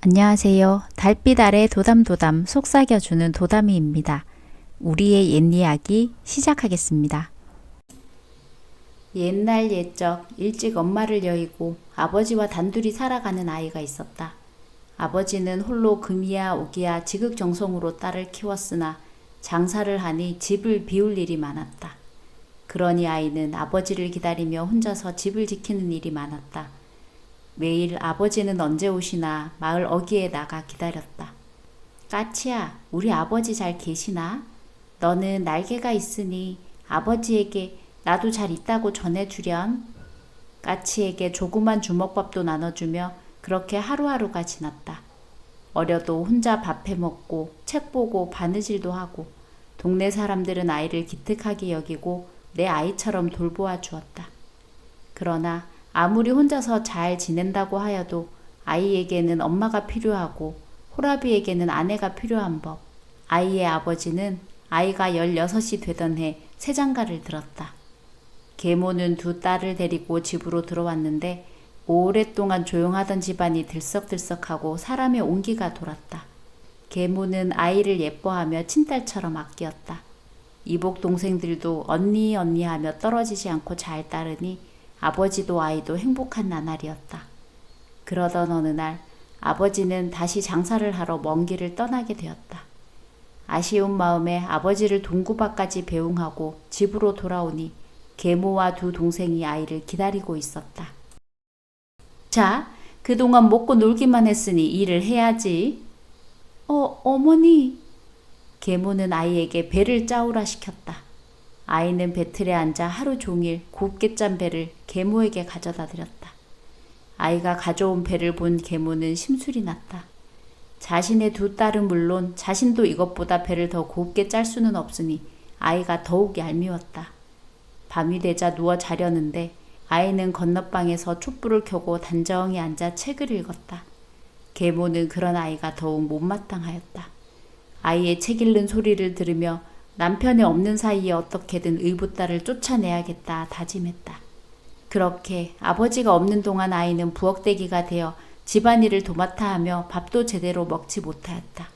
안녕하세요. 달빛 아래 도담도담 속삭여주는 도담이입니다. 우리의 옛 이야기 시작하겠습니다. 옛날 옛적 일찍 엄마를 여의고 아버지와 단둘이 살아가는 아이가 있었다. 아버지는 홀로 금이야 오기야 지극정성으로 딸을 키웠으나 장사를 하니 집을 비울 일이 많았다. 그러니 아이는 아버지를 기다리며 혼자서 집을 지키는 일이 많았다. 매일 아버지는 언제 오시나 마을 어귀에 나가 기다렸다. 까치야, 우리 아버지 잘 계시나? 너는 날개가 있으니 아버지에게 나도 잘 있다고 전해주련. 까치에게 조그만 주먹밥도 나눠주며 그렇게 하루하루가 지났다. 어려도 혼자 밥해 먹고 책 보고 바느질도 하고 동네 사람들은 아이를 기특하게 여기고 내 아이처럼 돌보아 주었다. 그러나 아무리 혼자서 잘 지낸다고 하여도 아이에게는 엄마가 필요하고 호라비에게는 아내가 필요한 법. 아이의 아버지는 아이가 16이 되던 해 새장가를 들었다. 계모는 두 딸을 데리고 집으로 들어왔는데 오랫동안 조용하던 집안이 들썩들썩하고 사람의 온기가 돌았다. 계모는 아이를 예뻐하며 친딸처럼 아끼었다. 이복 동생들도 언니 언니 하며 떨어지지 않고 잘 따르니 아버지도 아이도 행복한 나날이었다. 그러던 어느 날 아버지는 다시 장사를 하러 먼 길을 떠나게 되었다. 아쉬운 마음에 아버지를 동구밭까지 배웅하고 집으로 돌아오니 계모와 두 동생이 아이를 기다리고 있었다. 자, 그동안 먹고 놀기만 했으니 일을 해야지. 어머니. 계모는 아이에게 배를 짜오라 시켰다. 아이는 배틀에 앉아 하루 종일 곱게 짠 배를 계모에게 가져다 드렸다. 아이가 가져온 배를 본 계모는 심술이 났다. 자신의 두 딸은 물론 자신도 이것보다 배를 더 곱게 짤 수는 없으니 아이가 더욱 얄미웠다. 밤이 되자 누워 자려는데 아이는 건너방에서 촛불을 켜고 단정히 앉아 책을 읽었다. 계모는 그런 아이가 더욱 못마땅하였다. 아이의 책 읽는 소리를 들으며 남편이 없는 사이에 어떻게든 의붓딸을 쫓아내야겠다 다짐했다. 그렇게 아버지가 없는 동안 아이는 부엌대기가 되어 집안일을 도맡아 하며 밥도 제대로 먹지 못하였다.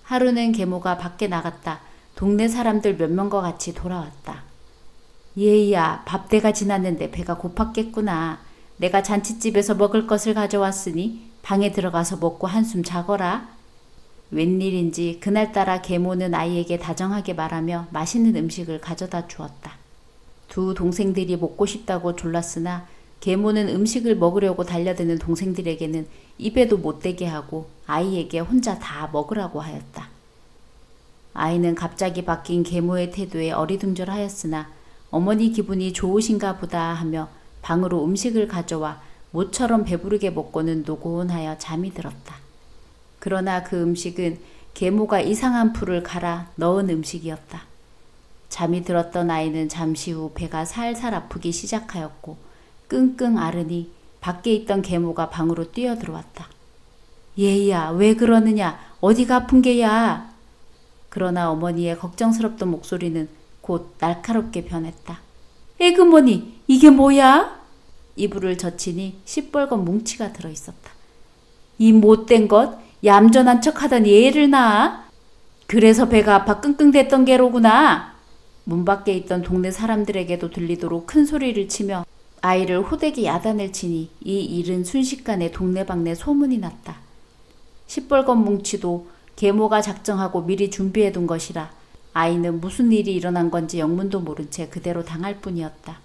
하루는 계모가 밖에 나갔다 동네 사람들 몇 명과 같이 돌아왔다. 얘야, 밥때가 지났는데 배가 고팠겠구나. 내가 잔칫집에서 먹을 것을 가져왔으니 방에 들어가서 먹고 한숨 자거라. 웬일인지 그날따라 계모는 아이에게 다정하게 말하며 맛있는 음식을 가져다 주었다. 두 동생들이 먹고 싶다고 졸랐으나 계모는 음식을 먹으려고 달려드는 동생들에게는 입에도 못 대게 하고 아이에게 혼자 다 먹으라고 하였다. 아이는 갑자기 바뀐 계모의 태도에 어리둥절하였으나 어머니 기분이 좋으신가 보다 하며 방으로 음식을 가져와 모처럼 배부르게 먹고는 노곤하여 잠이 들었다. 그러나 그 음식은 계모가 이상한 풀을 갈아 넣은 음식이었다. 잠이 들었던 아이는 잠시 후 배가 살살 아프기 시작하였고 끙끙 앓으니 밖에 있던 계모가 방으로 뛰어들어왔다. 얘야, 왜 그러느냐? 어디가 아픈 게야? 그러나 어머니의 걱정스럽던 목소리는 곧 날카롭게 변했다. 에그머니, 이게 뭐야? 이불을 젖히니 시뻘건 뭉치가 들어있었다. 이 못된 것, 얌전한 척하더니 애를 낳아? 그래서 배가 아파 끙끙댔던 게로구나. 문 밖에 있던 동네 사람들에게도 들리도록 큰 소리를 치며 아이를 호되게 야단을 치니 이 일은 순식간에 동네방네 소문이 났다. 시뻘건 뭉치도 계모가 작정하고 미리 준비해둔 것이라 아이는 무슨 일이 일어난 건지 영문도 모른 채 그대로 당할 뿐이었다.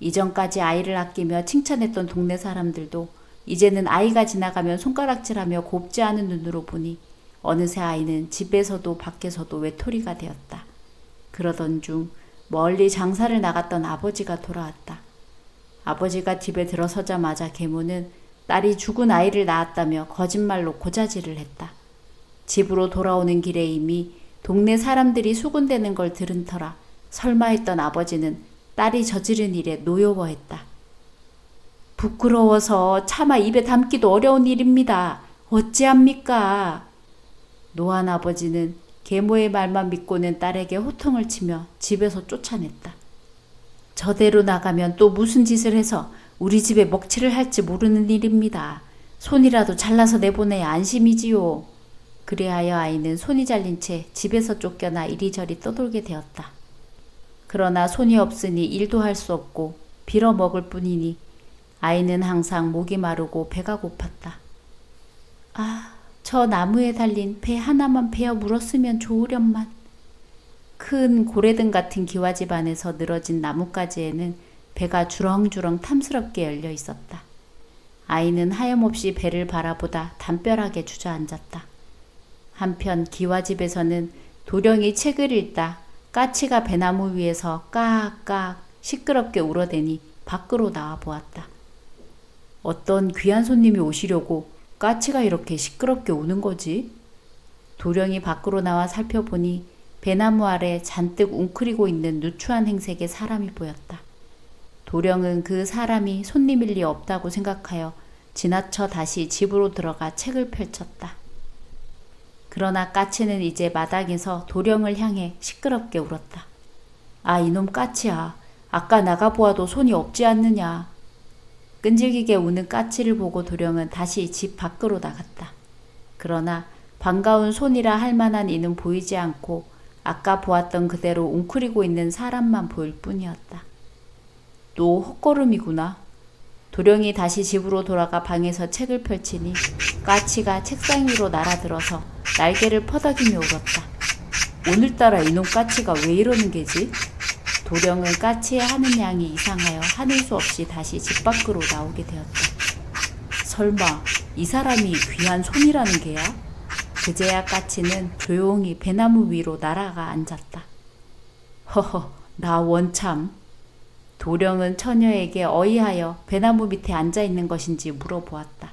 이전까지 아이를 아끼며 칭찬했던 동네 사람들도 이제는 아이가 지나가면 손가락질하며 곱지 않은 눈으로 보니 어느새 아이는 집에서도 밖에서도 외톨이가 되었다. 그러던 중 멀리 장사를 나갔던 아버지가 돌아왔다. 아버지가 집에 들어서자마자 계모는 딸이 죽은 아이를 낳았다며 거짓말로 고자질을 했다. 집으로 돌아오는 길에 이미 동네 사람들이 수군대는 걸 들은 터라 설마 했던 아버지는 딸이 저지른 일에 노여워했다. 부끄러워서 차마 입에 담기도 어려운 일입니다. 어찌합니까? 노한 아버지는 계모의 말만 믿고는 딸에게 호통을 치며 집에서 쫓아냈다. 저대로 나가면 또 무슨 짓을 해서 우리 집에 먹칠을 할지 모르는 일입니다. 손이라도 잘라서 내보내야 안심이지요. 그리하여 아이는 손이 잘린 채 집에서 쫓겨나 이리저리 떠돌게 되었다. 그러나 손이 없으니 일도 할 수 없고 빌어먹을 뿐이니 아이는 항상 목이 마르고 배가 고팠다. 아, 저 나무에 달린 배 하나만 베어 물었으면 좋으련만. 큰 고래등 같은 기와집 안에서 늘어진 나뭇가지에는 배가 주렁주렁 탐스럽게 열려 있었다. 아이는 하염없이 배를 바라보다 담벼락에 주저앉았다. 한편 기와집에서는 도령이 책을 읽다 까치가 배나무 위에서 까악 시끄럽게 울어대니 밖으로 나와 보았다. 어떤 귀한 손님이 오시려고 까치가 이렇게 시끄럽게 우는 거지? 도령이 밖으로 나와 살펴보니 배나무 아래 잔뜩 웅크리고 있는 누추한 행색의 사람이 보였다. 도령은 그 사람이 손님일 리 없다고 생각하여 지나쳐 다시 집으로 들어가 책을 펼쳤다. 그러나 까치는 이제 마당에서 도령을 향해 시끄럽게 울었다. 아, 이놈 까치야. 아까 나가보아도 손이 없지 않느냐. 끈질기게 우는 까치를 보고 도령은 다시 집 밖으로 나갔다. 그러나 반가운 손이라 할 만한 이는 보이지 않고 아까 보았던 그대로 웅크리고 있는 사람만 보일 뿐이었다. 또 헛걸음이구나. 도령이 다시 집으로 돌아가 방에서 책을 펼치니 까치가 책상 위로 날아들어서 날개를 퍼덕이며 울었다. 오늘따라 이놈 까치가 왜 이러는 게지? 도령은 까치의 하는 양이 이상하여 하는 수 없이 다시 집 밖으로 나오게 되었다. 설마 이 사람이 귀한 손이라는 게야? 그제야 까치는 조용히 배나무 위로 날아가 앉았다. 허허, 나 원참. 도령은 처녀에게 어이하여 배나무 밑에 앉아있는 것인지 물어보았다.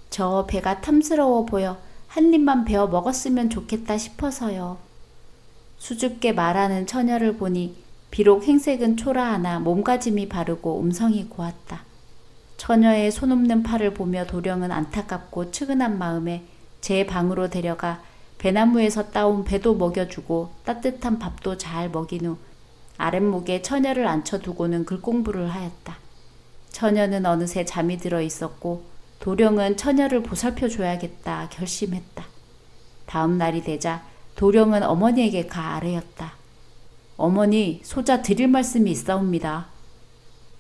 저 배가 탐스러워 보여 한 입만 베어 먹었으면 좋겠다 싶어서요. 수줍게 말하는 처녀를 보니 비록 행색은 초라하나 몸가짐이 바르고 음성이 고왔다. 처녀의 손없는 팔을 보며 도령은 안타깝고 측은한 마음에 제 방으로 데려가 배나무에서 따온 배도 먹여주고 따뜻한 밥도 잘 먹인 후 아랫목에 처녀를 앉혀두고는 글공부를 하였다. 처녀는 어느새 잠이 들어 있었고 도령은 처녀를 보살펴줘야겠다 결심했다. 다음 날이 되자 도령은 어머니에게 가 아뢰었다. 어머니, 소자 드릴 말씀이 있사옵니다.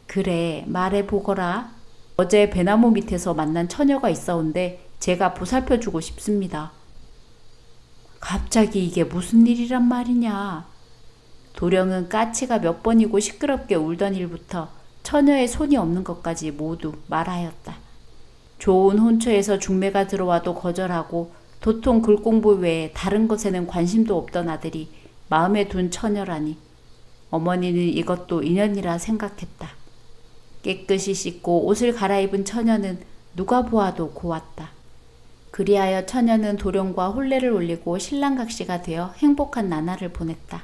그래, 말해보거라. 어제 배나무 밑에서 만난 처녀가 있사온데 제가 보살펴주고 싶습니다. 갑자기 이게 무슨 일이란 말이냐. 도령은 까치가 몇 번이고 시끄럽게 울던 일부터 처녀의 손이 없는 것까지 모두 말하였다. 좋은 혼처에서 중매가 들어와도 거절하고 도통 글공부 외에 다른 것에는 관심도 없던 아들이 마음에 둔 처녀라니 어머니는 이것도 인연이라 생각했다. 깨끗이 씻고 옷을 갈아입은 처녀는 누가 보아도 고왔다. 그리하여 처녀는 도령과 혼례를 올리고 신랑 각시가 되어 행복한 나날을 보냈다.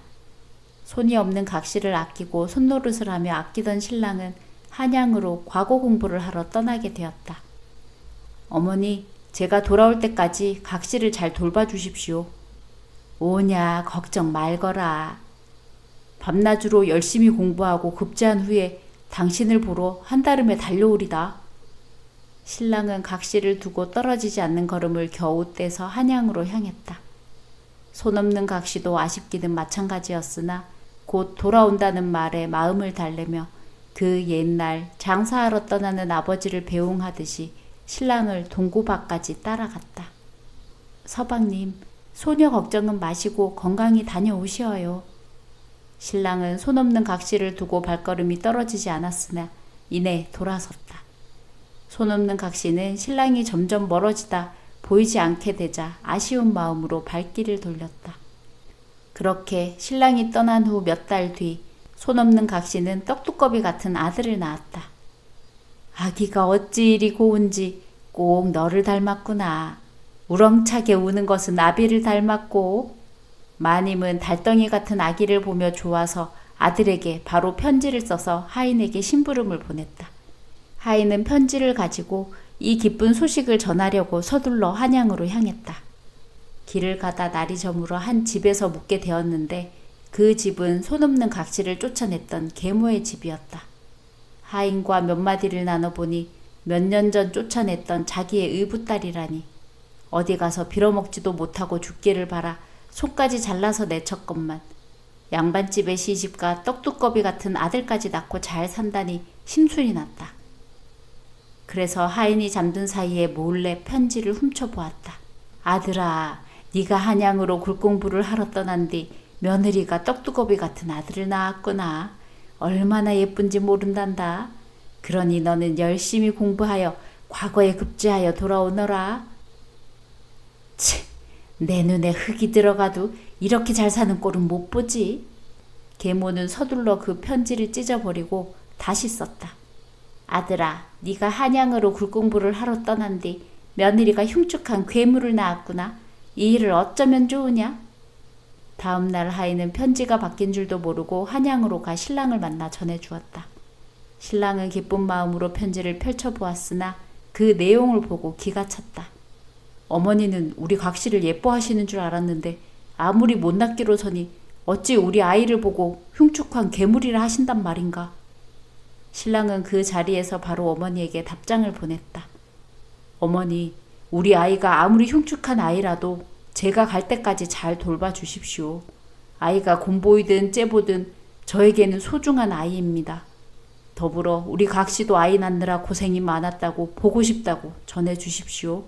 손이 없는 각시를 아끼고 손노릇을 하며 아끼던 신랑은 한양으로 과거 공부를 하러 떠나게 되었다. 어머니, 제가 돌아올 때까지 각시를 잘 돌봐주십시오. 오냐, 걱정 말거라. 밤낮으로 열심히 공부하고 급제한 후에 당신을 보러 한달음에 달려오리다. 신랑은 각시를 두고 떨어지지 않는 걸음을 겨우 떼서 한양으로 향했다. 손 없는 각시도 아쉽기는 마찬가지였으나 곧 돌아온다는 말에 마음을 달래며 그 옛날 장사하러 떠나는 아버지를 배웅하듯이 신랑을 동구 밖까지 따라갔다. 서방님, 소녀 걱정은 마시고 건강히 다녀오시어요. 신랑은 손 없는 각시를 두고 발걸음이 떨어지지 않았으나 이내 돌아섰다. 손 없는 각시는 신랑이 점점 멀어지다 보이지 않게 되자 아쉬운 마음으로 발길을 돌렸다. 그렇게 신랑이 떠난 후 몇 달 뒤 손 없는 각시는 떡두꺼비 같은 아들을 낳았다. 아기가 어찌 이리 고운지 꼭 너를 닮았구나. 우렁차게 우는 것은 나비를 닮았고 마님은 달덩이 같은 아기를 보며 좋아서 아들에게 바로 편지를 써서 하인에게 심부름을 보냈다. 하인은 편지를 가지고 이 기쁜 소식을 전하려고 서둘러 한양으로 향했다. 길을 가다 날이 저물어 한 집에서 묵게 되었는데 그 집은 손 없는 각시를 쫓아냈던 계모의 집이었다. 하인과 몇 마디를 나눠보니 몇 년 전 쫓아냈던 자기의 의붓딸이라니. 어디 가서 빌어먹지도 못하고 죽기를 바라 속까지 잘라서 내쳤건만 양반집에 시집가 떡두꺼비 같은 아들까지 낳고 잘 산다니 심술이 났다. 그래서 하인이 잠든 사이에 몰래 편지를 훔쳐보았다. 아들아, 네가 한양으로 굴공부를 하러 떠난 뒤 며느리가 떡두꺼비 같은 아들을 낳았구나. 얼마나 예쁜지 모른단다. 그러니 너는 열심히 공부하여 과거에 급제하여 돌아오너라. 치, 내 눈에 흙이 들어가도 이렇게 잘 사는 꼴은 못 보지. 계모는 서둘러 그 편지를 찢어버리고 다시 썼다. 아들아, 네가 한양으로 굴공부를 하러 떠난 뒤 며느리가 흉측한 괴물을 낳았구나. 이 일을 어쩌면 좋으냐? 다음 날 하인은 편지가 바뀐 줄도 모르고 한양으로 가 신랑을 만나 전해주었다. 신랑은 기쁜 마음으로 편지를 펼쳐보았으나 그 내용을 보고 기가 찼다. 어머니는 우리 각시를 예뻐하시는 줄 알았는데 아무리 못났기로서니 어찌 우리 아이를 보고 흉측한 괴물이라 하신단 말인가. 신랑은 그 자리에서 바로 어머니에게 답장을 보냈다. 어머니, 우리 아이가 아무리 흉측한 아이라도 제가 갈 때까지 잘 돌봐주십시오. 아이가 곰보이든 째보든 저에게는 소중한 아이입니다. 더불어 우리 각시도 아이 낳느라 고생이 많았다고 보고 싶다고 전해주십시오.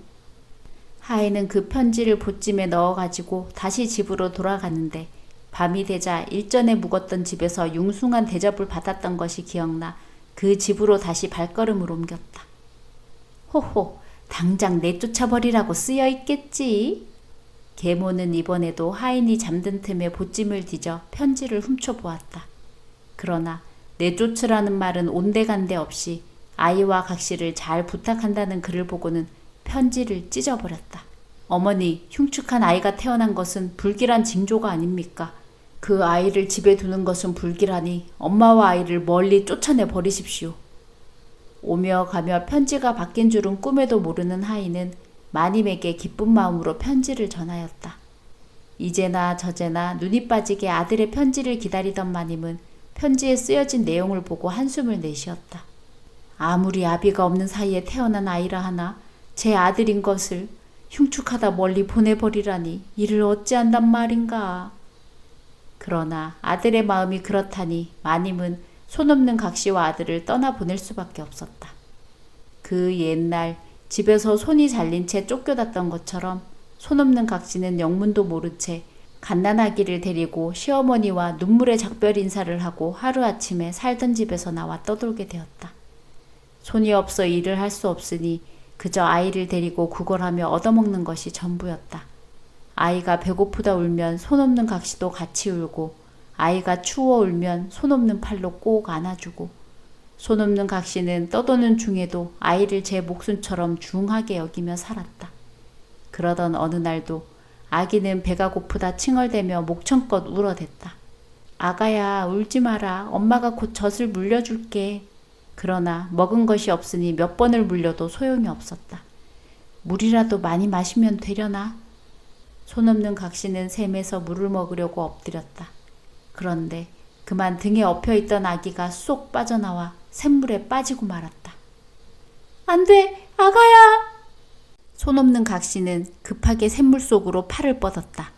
하인은 그 편지를 보찜에 넣어가지고 다시 집으로 돌아가는데 밤이 되자 일전에 묵었던 집에서 융숭한 대접을 받았던 것이 기억나 그 집으로 다시 발걸음을 옮겼다. 호호, 당장 내쫓아버리라고 쓰여 있겠지. 계모는 이번에도 하인이 잠든 틈에 보찜을 뒤져 편지를 훔쳐보았다. 그러나 내쫓으라는 말은 온데간데 없이 아이와 각시를 잘 부탁한다는 글을 보고는 편지를 찢어버렸다. 어머니, 흉측한 아이가 태어난 것은 불길한 징조가 아닙니까? 그 아이를 집에 두는 것은 불길하니 엄마와 아이를 멀리 쫓아내 버리십시오. 오며 가며 편지가 바뀐 줄은 꿈에도 모르는 하인은 마님에게 기쁜 마음으로 편지를 전하였다. 이제나 저제나 눈이 빠지게 아들의 편지를 기다리던 마님은 편지에 쓰여진 내용을 보고 한숨을 내쉬었다. 아무리 아비가 없는 사이에 태어난 아이라 하나 제 아들인 것을 흉측하다 멀리 보내버리라니 이를 어찌한단 말인가. 그러나 아들의 마음이 그렇다니 마님은 손없는 각시와 아들을 떠나보낼 수밖에 없었다. 그 옛날 집에서 손이 잘린 채 쫓겨났던 것처럼 손없는 각시는 영문도 모른 채 갓난아기를 데리고 시어머니와 눈물의 작별 인사를 하고 하루아침에 살던 집에서 나와 떠돌게 되었다. 손이 없어 일을 할 수 없으니 그저 아이를 데리고 구걸하며 얻어먹는 것이 전부였다. 아이가 배고프다 울면 손없는 각시도 같이 울고 아이가 추워 울면 손없는 팔로 꼭 안아주고 손없는 각시는 떠도는 중에도 아이를 제 목숨처럼 중하게 여기며 살았다. 그러던 어느 날도 아기는 배가 고프다 칭얼대며 목청껏 울어댔다. 아가야, 울지 마라. 엄마가 곧 젖을 물려줄게. 그러나 먹은 것이 없으니 몇 번을 물려도 소용이 없었다. 물이라도 많이 마시면 되려나? 손없는 각시는 샘에서 물을 먹으려고 엎드렸다. 그런데 그만 등에 엎여있던 아기가 쏙 빠져나와 샘물에 빠지고 말았다. 안 돼! 아가야! 손없는 각시는 급하게 샘물 속으로 팔을 뻗었다.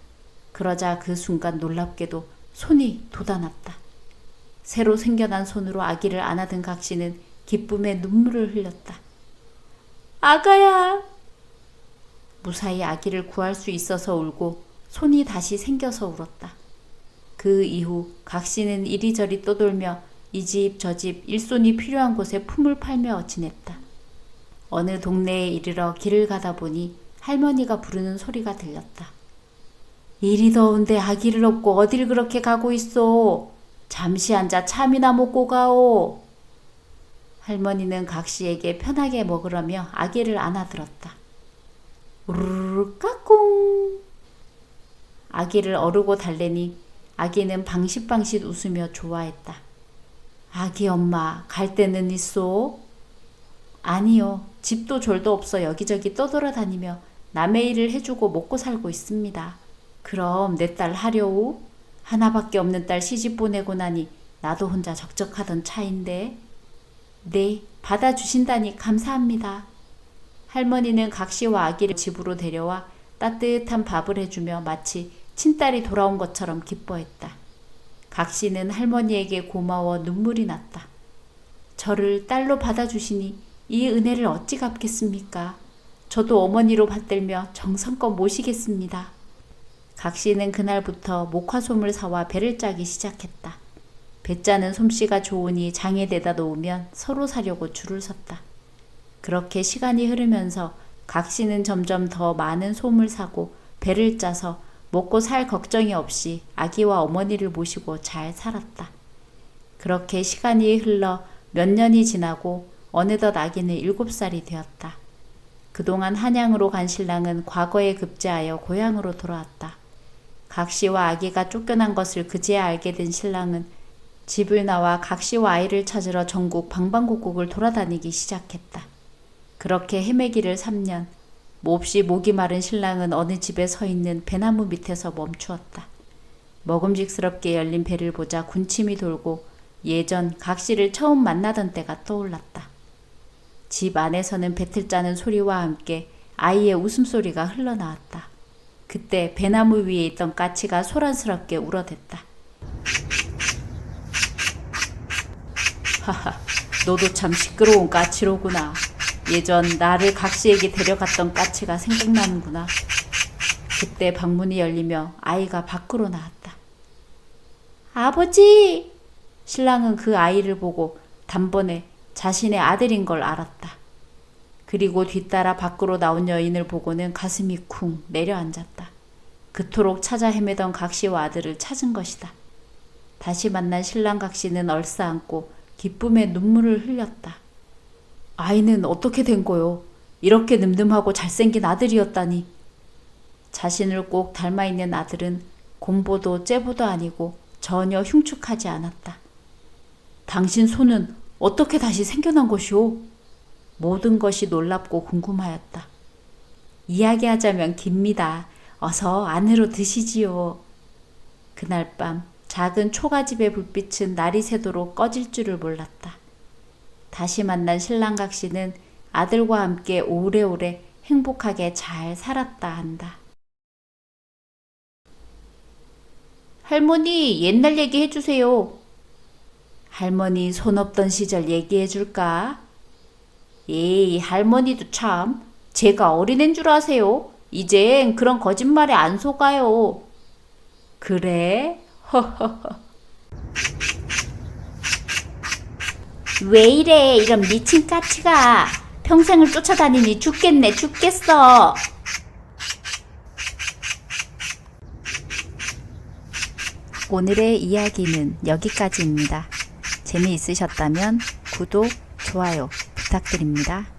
그러자 그 순간 놀랍게도 손이 돋아났다. 새로 생겨난 손으로 아기를 안아든 각시는 기쁨에 눈물을 흘렸다. 아가야! 무사히 아기를 구할 수 있어서 울고 손이 다시 생겨서 울었다. 그 이후 각시는 이리저리 떠돌며 이 집 저 집 일손이 필요한 곳에 품을 팔며 지냈다. 어느 동네에 이르러 길을 가다 보니 할머니가 부르는 소리가 들렸다. 이리 더운데 아기를 업고 어딜 그렇게 가고 있어? 잠시 앉아 참이나 먹고 가오. 할머니는 각시에게 편하게 먹으라며 아기를 안아들었다. 우르르 까꿍. 아기를 어르고 달래니 아기는 방싯방싯 웃으며 좋아했다. 아기 엄마, 갈 데는 있소? 아니요. 집도 졸도 없어 여기저기 떠돌아다니며 남의 일을 해주고 먹고 살고 있습니다. 그럼 내 딸 하려우? 하나밖에 없는 딸 시집 보내고 나니 나도 혼자 적적하던 차인데. 네, 받아주신다니 감사합니다. 할머니는 각시와 아기를 집으로 데려와 따뜻한 밥을 해주며 마치 친딸이 돌아온 것처럼 기뻐했다. 각시는 할머니에게 고마워 눈물이 났다. 저를 딸로 받아주시니 이 은혜를 어찌 갚겠습니까? 저도 어머니로 받들며 정성껏 모시겠습니다. 각시는 그날부터 목화솜을 사와 배를 짜기 시작했다. 배 짜는 솜씨가 좋으니 장에 대다 놓으면 서로 사려고 줄을 섰다. 그렇게 시간이 흐르면서 각시는 점점 더 많은 솜을 사고 배를 짜서 먹고 살 걱정이 없이 아기와 어머니를 모시고 잘 살았다. 그렇게 시간이 흘러 몇 년이 지나고 어느덧 아기는 7살이 되었다. 그동안 한양으로 간 신랑은 과거에 급제하여 고향으로 돌아왔다. 각시와 아기가 쫓겨난 것을 그제야 알게 된 신랑은 집을 나와 각시와 아이를 찾으러 전국 방방곡곡을 돌아다니기 시작했다. 그렇게 헤매기를 3년, 몹시 목이 마른 신랑은 어느 집에 서 있는 배나무 밑에서 멈추었다. 먹음직스럽게 열린 배를 보자 군침이 돌고 예전 각시를 처음 만나던 때가 떠올랐다. 집 안에서는 배틀 짜는 소리와 함께 아이의 웃음소리가 흘러나왔다. 그때 배나무 위에 있던 까치가 소란스럽게 울어댔다. 하하, 너도 참 시끄러운 까치로구나. 예전 나를 각시에게 데려갔던 까치가 생각나는구나. 그때 방문이 열리며 아이가 밖으로 나왔다. 아버지! 신랑은 그 아이를 보고 단번에 자신의 아들인 걸 알았다. 그리고 뒤따라 밖으로 나온 여인을 보고는 가슴이 쿵 내려앉았다. 그토록 찾아 헤매던 각시와 아들을 찾은 것이다. 다시 만난 신랑 각시는 얼싸안고 기쁨의 눈물을 흘렸다. 아이는 어떻게 된 거요? 이렇게 늠름하고 잘생긴 아들이었다니. 자신을 꼭 닮아있는 아들은 곰보도 째보도 아니고 전혀 흉측하지 않았다. 당신 손은 어떻게 다시 생겨난 것이오? 모든 것이 놀랍고 궁금하였다. 이야기하자면 깁니다. 어서 안으로 드시지요. 그날 밤 작은 초가집의 불빛은 날이 새도록 꺼질 줄을 몰랐다. 다시 만난 신랑 각시는 아들과 함께 오래오래 행복하게 잘 살았다 한다. 할머니, 옛날 얘기 해주세요. 할머니 손 없던 시절 얘기해 줄까? 에이, 할머니도 참. 제가 어린애인 줄 아세요? 이젠 그런 거짓말에 안 속아요. 그래? 허허허. 왜 이래, 이런 미친 까치가. 평생을 쫓아다니니 죽겠네, 죽겠어. 오늘의 이야기는 여기까지입니다. 재미있으셨다면 구독, 좋아요 부탁드립니다.